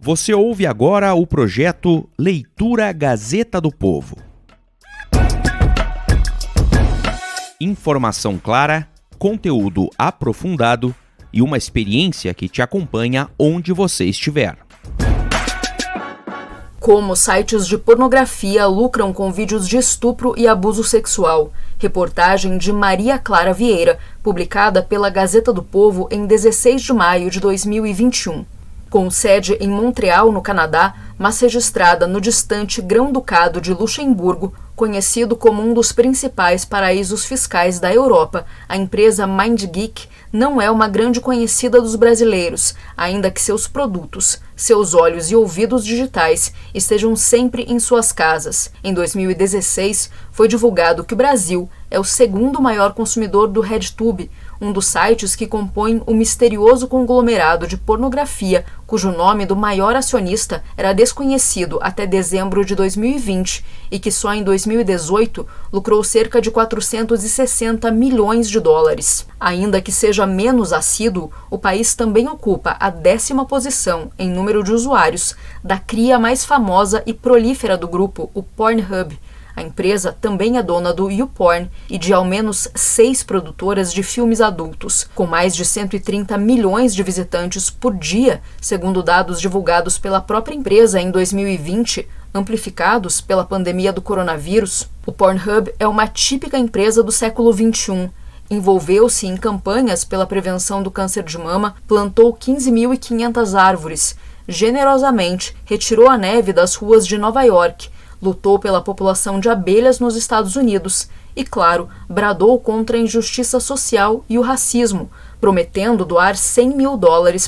Você ouve agora o projeto Leitura Gazeta do Povo. Informação clara, conteúdo aprofundado e uma experiência que te acompanha onde você estiver. Como sites de pornografia lucram com vídeos de estupro e abuso sexual. Reportagem de Maria Clara Vieira, publicada pela Gazeta do Povo em 16 de maio de 2021. Com sede em Montreal, no Canadá, mas registrada no distante Grão-Ducado de Luxemburgo, conhecido como um dos principais paraísos fiscais da Europa, a empresa MindGeek não é uma grande conhecida dos brasileiros, ainda que seus produtos, seus olhos e ouvidos digitais estejam sempre em suas casas. Em 2016, foi divulgado que o Brasil é o segundo maior consumidor do RedTube, um dos sites que compõem o misterioso conglomerado de pornografia, cujo nome do maior acionista era desconhecido até dezembro de 2020 e que só em 2018 lucrou cerca de 460 milhões de dólares. Ainda que seja menos assíduo, o país também ocupa a 10ª posição em número de usuários da cria mais famosa e prolífera do grupo, o Pornhub. A empresa também é dona do YouPorn e de ao menos 6 produtoras de filmes adultos, com mais de 130 milhões de visitantes por dia, segundo dados divulgados pela própria empresa em 2020, amplificados pela pandemia do coronavírus. O Pornhub é uma típica empresa do século XXI. Envolveu-se em campanhas pela prevenção do câncer de mama, plantou 15.500 árvores, generosamente retirou a neve das ruas de Nova York, lutou pela população de abelhas nos Estados Unidos e, claro, bradou contra a injustiça social e o racismo, prometendo doar $100 mil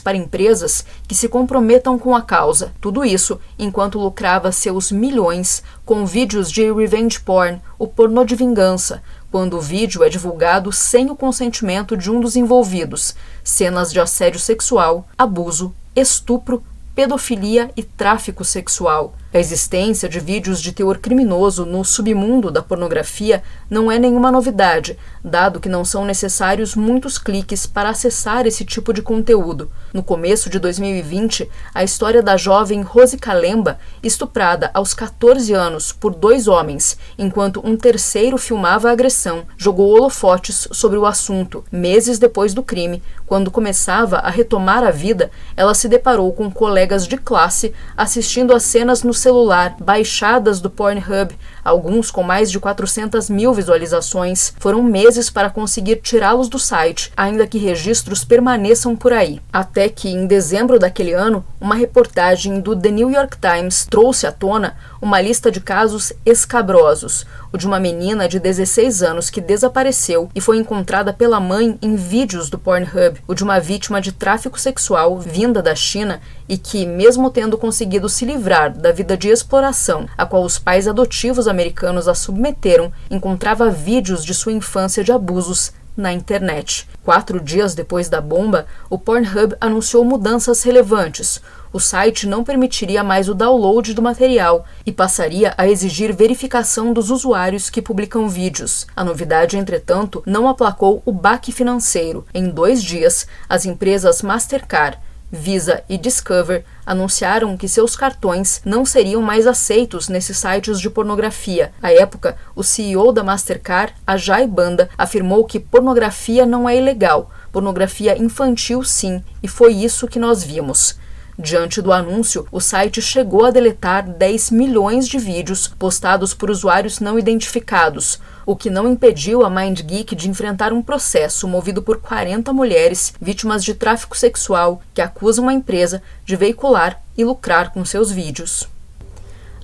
para empresas que se comprometam com a causa. Tudo isso enquanto lucrava seus milhões com vídeos de revenge porn, o pornô de vingança, quando o vídeo é divulgado sem o consentimento de um dos envolvidos, cenas de assédio sexual, abuso, estupro, pedofilia e tráfico sexual. A existência de vídeos de teor criminoso no submundo da pornografia não é nenhuma novidade, dado que não são necessários muitos cliques para acessar esse tipo de conteúdo. No começo de 2020, a história da jovem Rose Kalemba, estuprada aos 14 anos por 2 homens, enquanto um terceiro filmava a agressão, jogou holofotes sobre o assunto. Meses depois do crime, quando começava a retomar a vida, ela se deparou com colegas de classe assistindo às cenas no celular, baixadas do Pornhub, alguns com mais de 400 mil visualizações. Foram meses para conseguir tirá-los do site, ainda que registros permaneçam por aí. Até que, em dezembro daquele ano, uma reportagem do The New York Times trouxe à tona uma lista de casos escabrosos. O de uma menina de 16 anos que desapareceu e foi encontrada pela mãe em vídeos do Pornhub. O de uma vítima de tráfico sexual vinda da China e que, mesmo tendo conseguido se livrar da vida de exploração a qual os pais adotivos americanos a submeteram, encontrava vídeos de sua infância de abusos na internet. 4 dias depois da bomba, o Pornhub anunciou mudanças relevantes. O site não permitiria mais o download do material e passaria a exigir verificação dos usuários que publicam vídeos. A novidade, entretanto, não aplacou o baque financeiro. Em 2 dias, as empresas Mastercard, Visa e Discover anunciaram que seus cartões não seriam mais aceitos nesses sites de pornografia. À época, o CEO da Mastercard, Ajay Banda, afirmou que pornografia não é ilegal, pornografia infantil sim, e foi isso que nós vimos. Diante do anúncio, o site chegou a deletar 10 milhões de vídeos postados por usuários não identificados, o que não impediu a MindGeek de enfrentar um processo movido por 40 mulheres vítimas de tráfico sexual que acusam a empresa de veicular e lucrar com seus vídeos.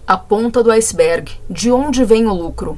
A ponta do iceberg. De onde vem o lucro?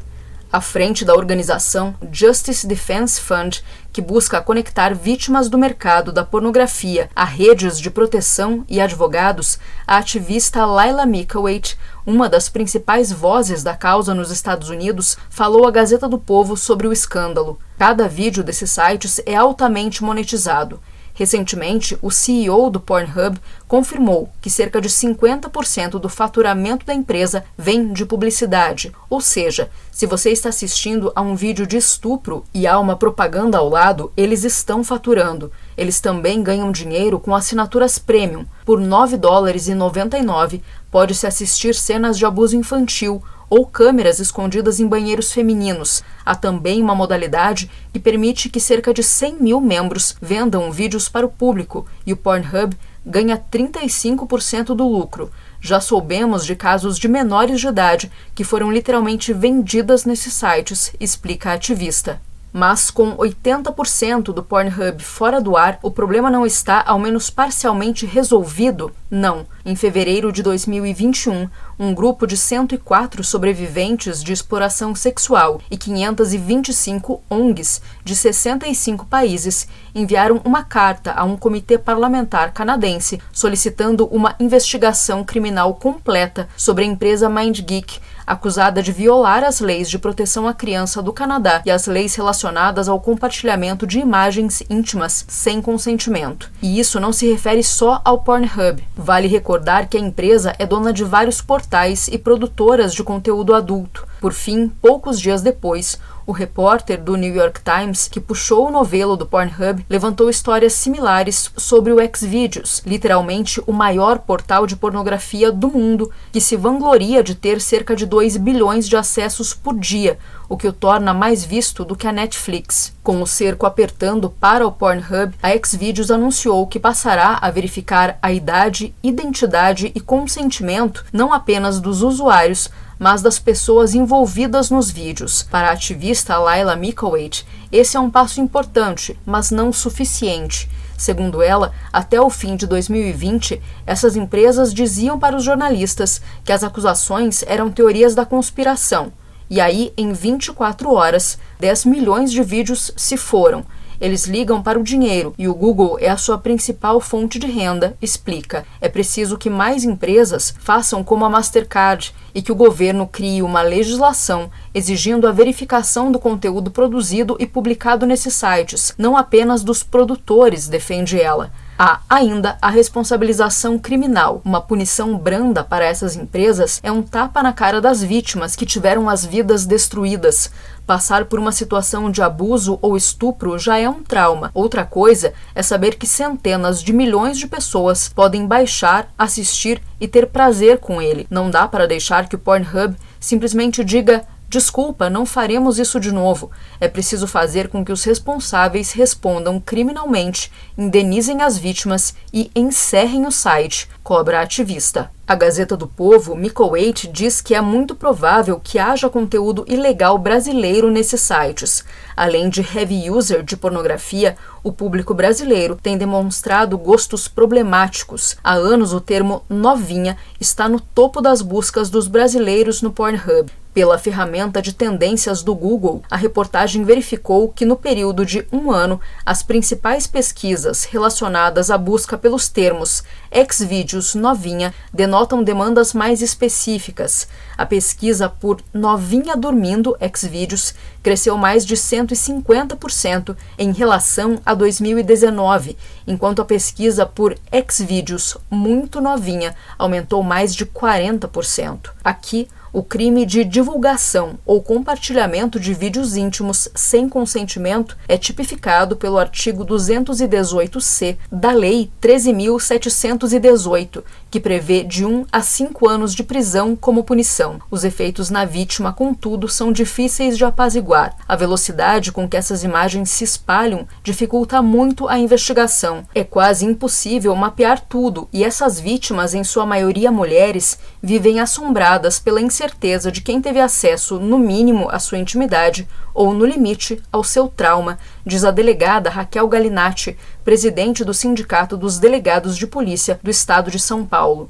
À frente da organização Justice Defense Fund, que busca conectar vítimas do mercado da pornografia a redes de proteção e advogados, a ativista Laila Micawait, uma das principais vozes da causa nos Estados Unidos, falou à Gazeta do Povo sobre o escândalo. Cada vídeo desses sites é altamente monetizado. Recentemente, o CEO do Pornhub confirmou que cerca de 50% do faturamento da empresa vem de publicidade. Ou seja, se você está assistindo a um vídeo de estupro e há uma propaganda ao lado, eles estão faturando. Eles também ganham dinheiro com assinaturas premium. Por $9,99 pode-se assistir cenas de abuso infantil ou câmeras escondidas em banheiros femininos. Há também uma modalidade que permite que cerca de 100 mil membros vendam vídeos para o público e o Pornhub ganha 35% do lucro. Já soubemos de casos de menores de idade que foram literalmente vendidas nesses sites, explica a ativista. Mas com 80% do Pornhub fora do ar, o problema não está, ao menos parcialmente, resolvido? Não. Em fevereiro de 2021, um grupo de 104 sobreviventes de exploração sexual e 525 ONGs de 65 países enviaram uma carta a um comitê parlamentar canadense solicitando uma investigação criminal completa sobre a empresa MindGeek, acusada de violar as leis de proteção à criança do Canadá e as leis relacionadas ao compartilhamento de imagens íntimas sem consentimento. E isso não se refere só ao Pornhub. Vale recordar que a empresa é dona de vários portais e produtoras de conteúdo adulto. Por fim, poucos dias depois, o repórter do New York Times, que puxou o novelo do Pornhub, levantou histórias similares sobre o Xvideos, literalmente o maior portal de pornografia do mundo, que se vangloria de ter cerca de 2 bilhões de acessos por dia, o que o torna mais visto do que a Netflix. Com o cerco apertando para o Pornhub, a Xvideos anunciou que passará a verificar a idade, identidade e consentimento não apenas dos usuários, mas das pessoas envolvidas nos vídeos. Para a ativista Laila Micowicz, esse é um passo importante, mas não suficiente. Segundo ela, até o fim de 2020, essas empresas diziam para os jornalistas que as acusações eram teorias da conspiração. E aí, em 24 horas, 10 milhões de vídeos se foram. Eles ligam para o dinheiro e o Google é a sua principal fonte de renda, explica. É preciso que mais empresas façam como a Mastercard e que o governo crie uma legislação exigindo a verificação do conteúdo produzido e publicado nesses sites, não apenas dos produtores, defende ela. Há ainda a responsabilização criminal. Uma punição branda para essas empresas é um tapa na cara das vítimas que tiveram as vidas destruídas. Passar por uma situação de abuso ou estupro já é um trauma. Outra coisa é saber que centenas de milhões de pessoas podem baixar, assistir e ter prazer com ele. Não dá para deixar que o Pornhub simplesmente diga: desculpa, não faremos isso de novo. É preciso fazer com que os responsáveis respondam criminalmente, indenizem as vítimas e encerrem o site, cobra a ativista. A Gazeta do Povo, Micowicz, diz que é muito provável que haja conteúdo ilegal brasileiro nesses sites. Além de heavy user de pornografia, o público brasileiro tem demonstrado gostos problemáticos. Há anos o termo novinha está no topo das buscas dos brasileiros no Pornhub. Pela ferramenta de tendências do Google, a reportagem verificou que no período de um ano, as principais pesquisas relacionadas à busca pelos termos Xvideos novinha denotam demandas mais específicas. A pesquisa por novinha dormindo Xvideos cresceu mais de 150% em relação a 2019, enquanto a pesquisa por Xvideos muito novinha aumentou mais de 40%. Aqui, o crime de divulgação ou compartilhamento de vídeos íntimos sem consentimento é tipificado pelo artigo 218-C da Lei 13.718, que prevê de 1 a 5 anos de prisão como punição. Os efeitos na vítima, contudo, são difíceis de apaziguar. A velocidade com que essas imagens se espalham dificulta muito a investigação. É quase impossível mapear tudo, e essas vítimas, em sua maioria mulheres, vivem assombradas pela incerteza de quem teve acesso, no mínimo, à sua intimidade ou, no limite, ao seu trauma, diz a delegada Raquel Galinatti, presidente do Sindicato dos Delegados de Polícia do Estado de São Paulo.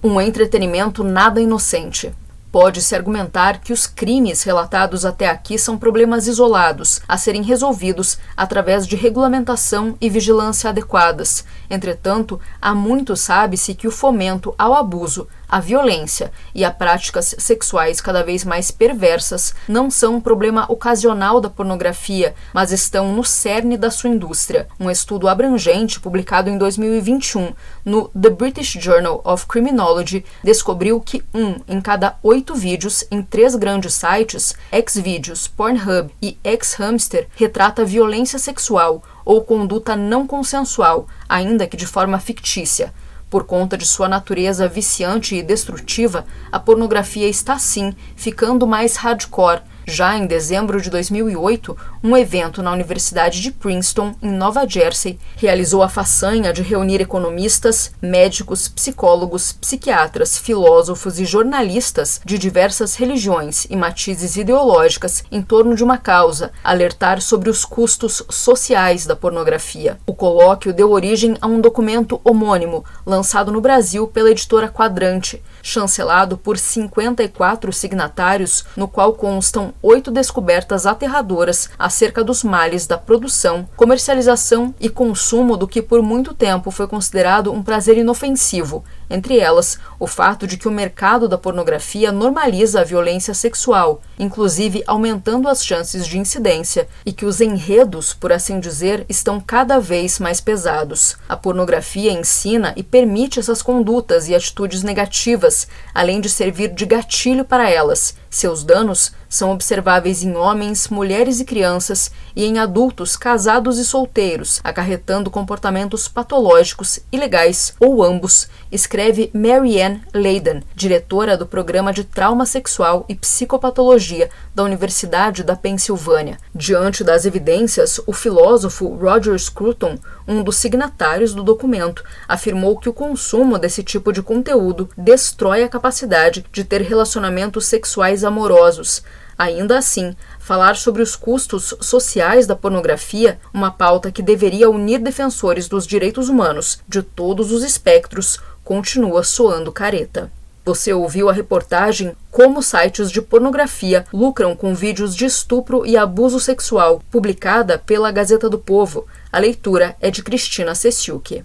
Um entretenimento nada inocente. Pode-se argumentar que os crimes relatados até aqui são problemas isolados, a serem resolvidos através de regulamentação e vigilância adequadas. Entretanto, há muito sabe-se que o fomento ao abuso, à violência e a práticas sexuais cada vez mais perversas não são um problema ocasional da pornografia, mas estão no cerne da sua indústria. Um estudo abrangente, publicado em 2021 no The British Journal of Criminology, descobriu que 1 em cada 8 vídeos em 3 grandes sites, Xvideos, Pornhub e Xhamster, retrata violência sexual ou conduta não consensual, ainda que de forma fictícia. Por conta de sua natureza viciante e destrutiva, a pornografia está sim ficando mais hardcore. Já em dezembro de 2008, um evento na Universidade de Princeton, em Nova Jersey, realizou a façanha de reunir economistas, médicos, psicólogos, psiquiatras, filósofos e jornalistas de diversas religiões e matizes ideológicas em torno de uma causa: alertar sobre os custos sociais da pornografia. O colóquio deu origem a um documento homônimo, lançado no Brasil pela editora Quadrante, chancelado por 54 signatários, no qual constam 8 descobertas aterradoras acerca dos males da produção, comercialização e consumo do que por muito tempo foi considerado um prazer inofensivo. Entre elas, o fato de que o mercado da pornografia normaliza a violência sexual, inclusive aumentando as chances de incidência, e que os enredos, por assim dizer, estão cada vez mais pesados. A pornografia ensina e permite essas condutas e atitudes negativas, além de servir de gatilho para elas. Seus danos são observáveis em homens, mulheres e crianças e em adultos casados e solteiros, acarretando comportamentos patológicos, ilegais ou ambos, escreve Mary Ann Leiden, diretora do Programa de Trauma Sexual e Psicopatologia da Universidade da Pensilvânia. Diante das evidências, o filósofo Roger Scruton, um dos signatários do documento, afirmou que o consumo desse tipo de conteúdo destrói a capacidade de ter relacionamentos sexuais amorosos. Ainda assim, falar sobre os custos sociais da pornografia, uma pauta que deveria unir defensores dos direitos humanos de todos os espectros, continua soando careta. Você ouviu a reportagem Como sites de pornografia lucram com vídeos de estupro e abuso sexual, publicada pela Gazeta do Povo. A leitura é de Cristina Cessiucchi.